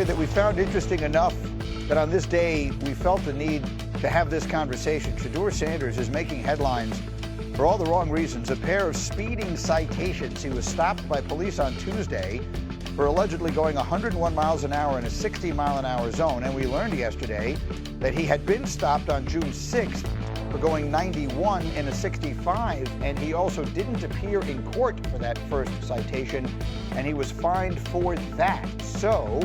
story that we found interesting enough that on this day we felt the need to have this conversation. Shedeur Sanders is making headlines for all the wrong reasons. A pair of speeding citations. He was stopped by police on Tuesday for allegedly going 101 miles an hour in a 60-mile-an-hour zone. And we learned yesterday that he had been stopped on June 6th for going 91 in a 65, and he also didn't appear in court for that first citation, and he was fined for that. So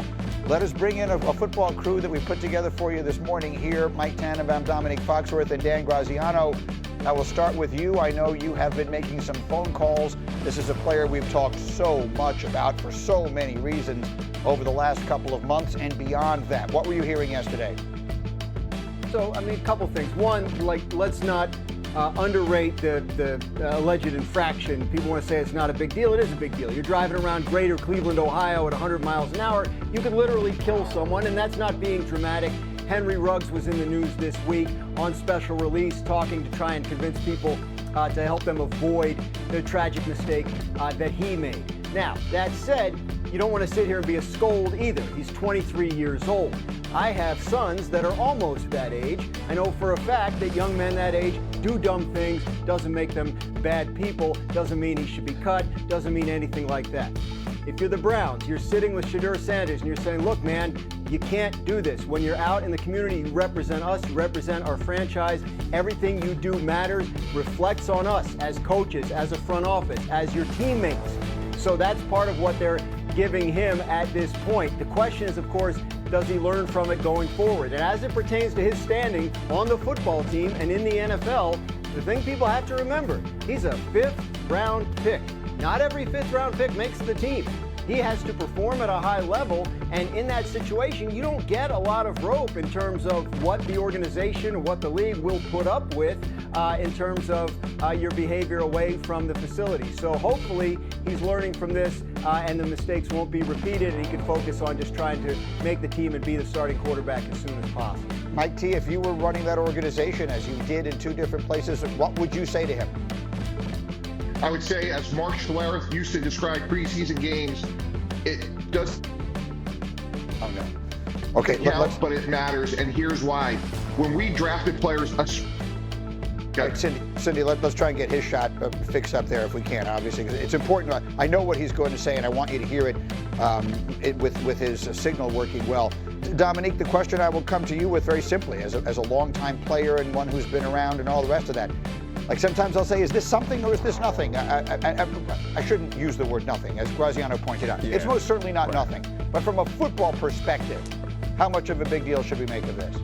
let us bring in a football crew that we put together for you this morning here. Mike Tannenbaum, Dominique Foxworth, and Dan Graziano. I will start with you. I know you have been making some phone calls. This is a player we've talked so much about for so many reasons over the last couple of months and beyond that. What were you hearing yesterday? So, I mean, a couple things. One, let's not underrate the alleged infraction. People want to say it's not a big deal. It is a big deal. You're driving around greater Cleveland, Ohio at 100 miles an hour. You could literally kill someone, and that's not being dramatic. Henry Ruggs was in the news this week on special release, talking to try and convince people to help them avoid the tragic mistake that he made. Now, that said, you don't want to sit here and be a scold either. He's 23 years old. I have sons that are almost that age. I know for a fact that young men that age do dumb things. Doesn't make them bad people. Doesn't mean he should be cut. Doesn't mean anything like that. If you're the Browns, you're sitting with Shedeur Sanders and you're saying, look, man, you can't do this. When you're out in the community, you represent us, you represent our franchise. Everything you do matters, reflects on us as coaches, as a front office, as your teammates. So that's part of what they're giving him at this point. The question is, of course, does he learn from it going forward? And as it pertains to his standing on the football team and in the NFL, the thing people have to remember, he's a fifth-round pick. Not every fifth-round pick makes the team. He has to perform at a high level, and in that situation, you don't get a lot of rope in terms of what the organization or what the league will put up with in terms of your behavior away from the facility. So hopefully he's learning from this and the mistakes won't be repeated, and he can focus on just trying to make the team and be the starting quarterback as soon as possible. Mike T., if you were running that organization as you did in two different places, what would you say to him? I would say, as Mark Schlereth used to describe preseason games, it does. Oh, no. Okay, but it matters, and here's why. When we drafted players, right, Cindy, let's try and get his shot fixed up there if we can, obviously, because it's important. I know what he's going to say, and I want you to hear it, with his signal working well. Dominique, the question I will come to you with very simply, as a longtime player and one who's been around and all the rest of that. Like sometimes I'll say, is this something or is this nothing? I shouldn't use the word nothing, as Graziano pointed out. Yeah. It's most certainly not nothing. But from a football perspective, how much of a big deal should we make of this?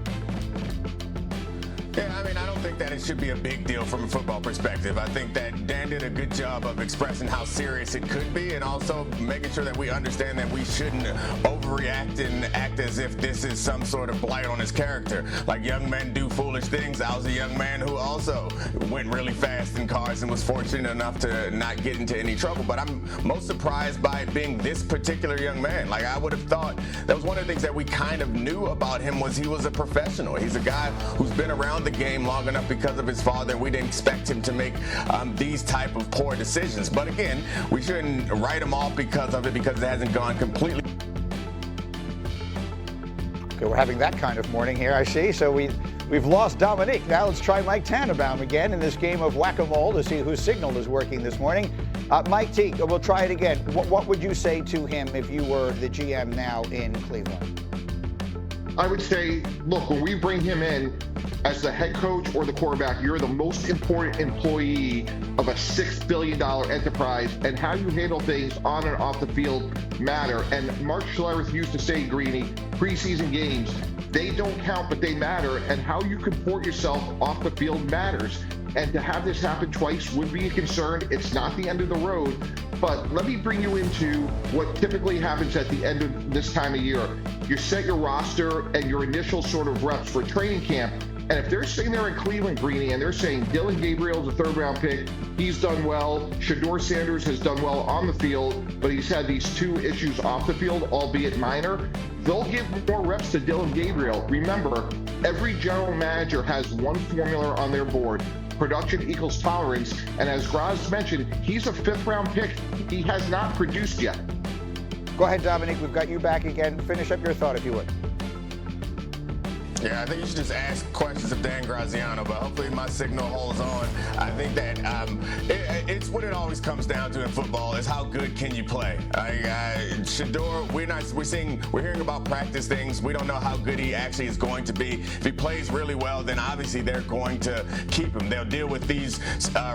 Yeah, I mean, I don't think that it should be a big deal from a football perspective. I think that Dan did a good job of expressing how serious it could be, and also making sure that we understand that we shouldn't overreact and act as if this is some sort of blight on his character. Like, young men do foolish things. I was a young man who also went really fast in cars and was fortunate enough to not get into any trouble. But I'm most surprised by it being this particular young man. Like, I would have thought that was one of the things that we kind of knew about him, was he was a professional. He's a guy who's been around the game long enough because of his father, and we didn't expect him to make these type of poor decisions. But again, we shouldn't write him off because of it, because it hasn't gone completely. Okay, we're having that kind of morning here, I see. So we've lost Dominique. Now let's try Mike Tannenbaum again in this game of whack-a-mole to see whose signal is working this morning. Mike T., we'll try it again. What would you say to him if you were the GM now in Cleveland? I would say, look, when we bring him in as the head coach or the quarterback, you're the most important employee of a $6 billion enterprise, and how you handle things on and off the field matter. And Mark Schlereth used to say, Greeny, preseason games, they don't count, but they matter, and how you comport yourself off the field matters. And to have this happen twice would be a concern. It's not the end of the road. But let me bring you into what typically happens at the end of this time of year. You set your roster and your initial sort of reps for training camp. And if they're sitting there in Cleveland, Greeny, and they're saying Dillon Gabriel is a third-round pick, he's done well, Shedeur Sanders has done well on the field, but he's had these two issues off the field, albeit minor, they'll give more reps to Dillon Gabriel. Remember, every general manager has one formula on their board. Production equals tolerance, and as Graz mentioned, he's a fifth-round pick. He has not produced yet. Go ahead, Dominique. We've got you back again. Finish up your thought, if you would. Yeah, I think you should just ask questions of Dan Graziano, but hopefully my signal holds on. I think that it's what it always comes down to in football is how good can you play. Shedeur, we're hearing about practice things. We don't know how good he actually is going to be. If he plays really well, then obviously they're going to keep him. They'll deal with these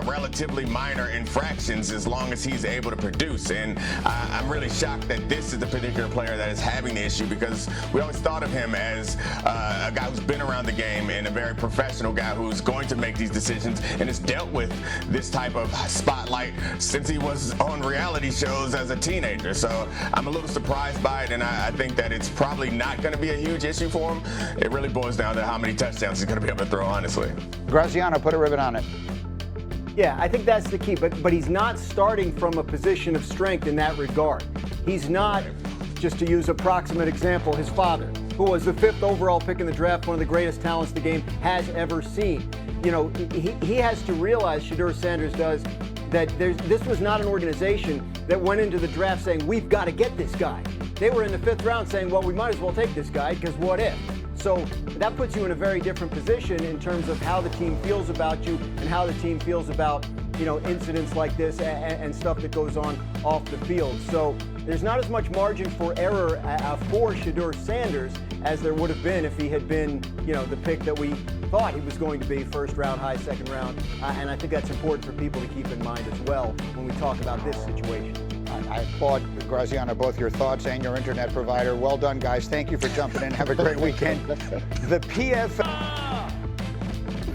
relatively minor infractions as long as he's able to produce. And I'm really shocked that this is the particular player that is having the issue, because we always thought of him as a guy who's been around the game and a very professional guy who's going to make these decisions and has dealt with this type of spotlight since he was on reality shows as a teenager. So I'm a little surprised by it, and I think that it's probably not going to be a huge issue for him. It really boils down to how many touchdowns he's going to be able to throw, honestly. Graziano, put a ribbon on it. Yeah, I think that's the key, but he's not starting from a position of strength in that regard. He's not, just to use an approximate example, his father, who was the 5th overall pick in the draft, one of the greatest talents the game has ever seen. You know, he has to realize, Shedeur Sanders does, that this was not an organization that went into the draft saying, we've got to get this guy. They were in the 5th round saying, well, we might as well take this guy, because what if? So that puts you in a very different position in terms of how the team feels about you and how the team feels about, you know, incidents like this and stuff that goes on off the field. So there's not as much margin for error for Shedeur Sanders as there would have been if he had been, you know, the pick that we thought he was going to be, 1st round, high 2nd round. And I think that's important for people to keep in mind as well when we talk about this situation. I applaud, Graziano, both your thoughts and your internet provider. Well done, guys. Thank you for jumping in. Have a great weekend. The PFL.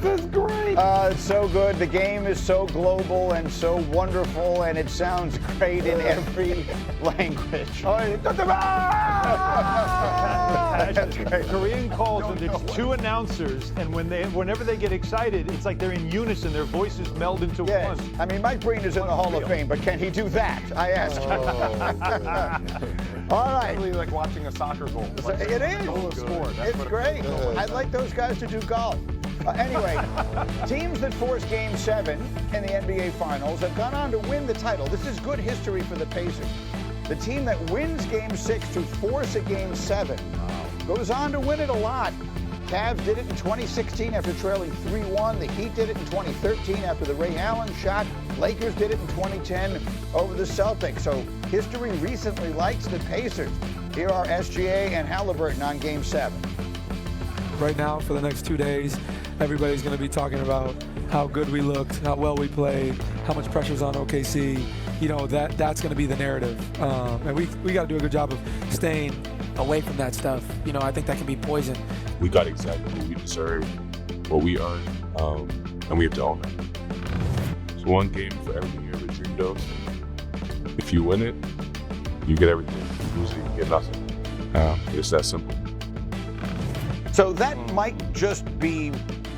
This is great. It's so good. The game is so global and so wonderful, and it sounds great in every language. That's great. Korean calls, and it's 2 announcers, and whenever they get excited, it's like they're in unison. Their voices meld into Yes. one. I mean, Mike Breen is in the Hall of Fame, but can he do that? I ask. All right. It's really like watching a soccer goal. It is. It's great. I'd like those guys to do golf. Anyway, teams that forced Game 7 in the NBA Finals have gone on to win the title. This is good history for the Pacers. The team that wins Game 6 to force a Game 7 goes on to win it a lot. Cavs did it in 2016 after trailing 3-1. The Heat did it in 2013 after the Ray Allen shot. Lakers did it in 2010 over the Celtics. So history recently likes the Pacers. Here are SGA and Halliburton on Game 7. Right now, for the next 2 days, everybody's going to be talking about how good we looked, how well we played, how much pressure's on OKC. You know, that's going to be the narrative. And we got to do a good job of staying away from that stuff. You know, I think that can be poison. We got exactly what we deserve, what we earned, and we have to own it. It's one game for everything you ever dreamed of. If you win it, you get everything. If you lose it, you get nothing. It's that simple. So that might just be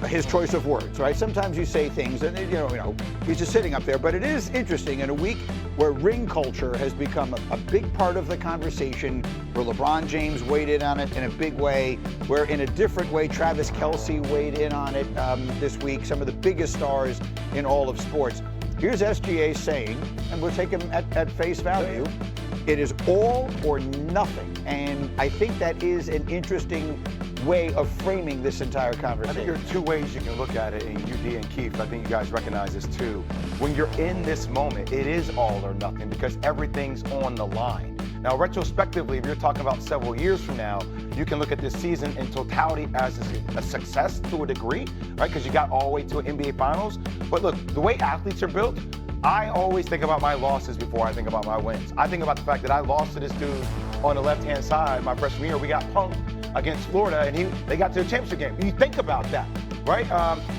his choice of words, right? Sometimes you say things and, you know, he's just sitting up there. But it is interesting in a week where ring culture has become a big part of the conversation, where LeBron James weighed in on it in a big way, where in a different way Travis Kelce weighed in on it this week, some of the biggest stars in all of sports. Here's SGA saying, and we'll take him at face value, it is all or nothing. And I think that is an interesting way of framing this entire conversation. I think there are 2 ways you can look at it, and UD and Keith, I think you guys recognize this too. When you're in this moment, it is all or nothing because everything's on the line. Now, retrospectively, if you're talking about several years from now, you can look at this season in totality as a success to a degree, right? Because you got all the way to an NBA Finals. But look, the way athletes are built, I always think about my losses before I think about my wins. I think about the fact that I lost to this dude on the left-hand side my freshman year. We got punked against Florida, and they got to the championship game. You think about that, right?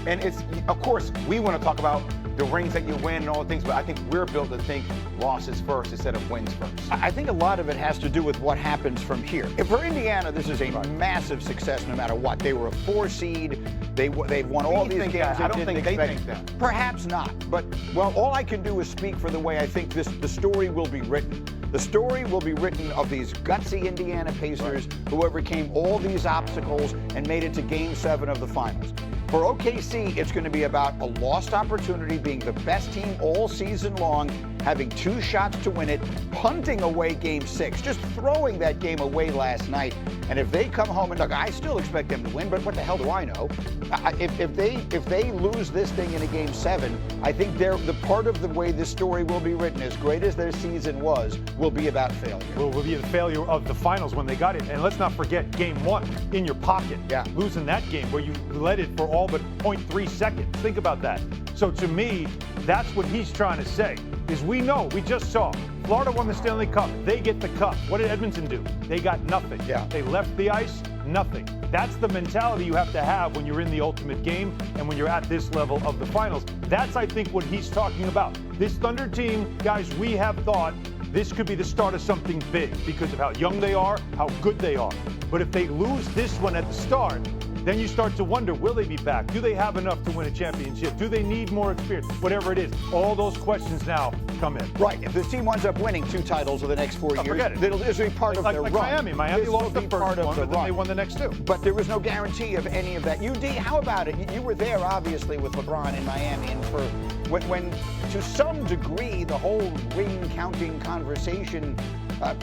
And it's, of course, we want to talk about the rings that you win and all the things, but I think we're built to think losses first instead of wins first. I think a lot of it has to do with what happens from here. For Indiana, this is a massive success no matter what. They were a 4 seed. They've won all these games. I don't think they think that. Perhaps not. But, well, all I can do is speak for the way I think the story will be written. The story will be written of these gutsy Indiana Pacers who overcame all these obstacles and made it to Game 7 of the Finals. For OKC, it's going to be about a lost opportunity, being the best team all season long, having 2 shots to win it, punting away Game 6, just throwing that game away last night. And if they come home and look, I still expect them to win, but what the hell do I know? If they lose this thing in a Game 7, I think the part of the way this story will be written, as great as their season was, will be about failure. Will be the failure of the finals when they got it. And let's not forget Game 1 in your pocket. Yeah. Losing that game where you led it for all but 0.3 seconds. Think about that. So to me, that's what he's trying to say, is we just saw Florida won the Stanley Cup. They get the cup. What did Edmonton do? They got nothing. Yeah. They left the ice, nothing. That's the mentality you have to have when you're in the ultimate game and when you're at this level of the finals. That's, I think, what he's talking about. This Thunder team, guys, we have thought this could be the start of something big because of how young they are, how good they are. But if they lose this one at the start, then you start to wonder, will they be back? Do they have enough to win a championship? Do they need more experience? Whatever it is, all those questions now come in. Right. If this team winds up winning 2 titles over the next 4 years, this will be part of their run. Miami. Miami lost the first one, but then they won the next 2. But there was no guarantee of any of that. UD, how about it? You were there, obviously, with LeBron in Miami, and for when to some degree, the whole ring counting conversation,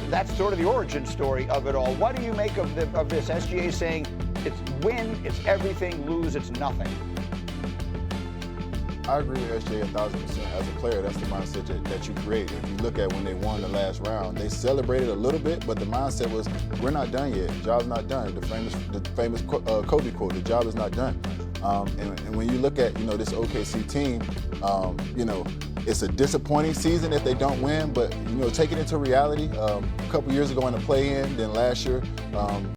that's sort of the origin story of it all. What do you make of this? SGA saying it's win, it's everything, lose, it's nothing. I agree with SJ 1,000%. As a player, that's the mindset that you create. If you look at when they won the last round, they celebrated a little bit, but the mindset was, we're not done yet. Job's not done. The famous Kobe quote, the job is not done. And when you look at, this OKC team, it's a disappointing season if they don't win, but, take it into reality. A couple years ago in the play-in, then last year,